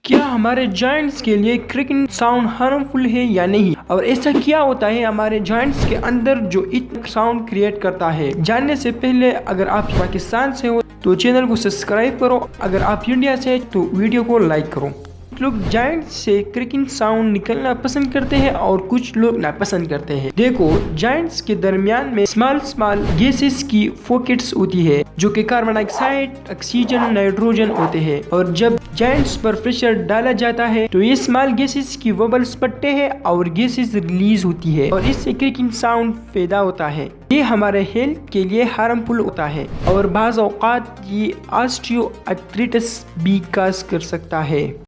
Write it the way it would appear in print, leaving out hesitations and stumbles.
क्या हमारे जॉइंट्स के लिए क्रैकिंग साउंड हार्मफुल है या नहीं, और ऐसा क्या होता है हमारे जॉइंट्स के अंदर जो इतना साउंड क्रिएट करता है। जानने से पहले अगर आप पाकिस्तान से हो तो चैनल को सब्सक्राइब करो, अगर आप इंडिया से हैं तो वीडियो को लाइक करो। कुछ लोग जॉइंट से क्रैकिंग साउंड निकलना पसंद करते हैं और कुछ लोग नापसंद करते हैं। देखो, जॉइंट्स के दरमियान में स्मॉल गैसेस की पॉकेट्स होती है जो कि कार्बन डाइऑक्साइड, ऑक्सीजन, नाइट्रोजन होते हैं, और जब जॉइंट्स पर प्रेशर डाला जाता है तो ये स्मॉल गैसेस की बबल्स बढ़ते हैं और गैसेस रिलीज होती है और इससे क्रैकिंग साउंड पैदा होता है। ये हमारे हेल्थ के लिए हार्मफुल होता है और बाज़ औक़ात ये ऑस्टियोआर्थराइटिस भी काज कर सकता है।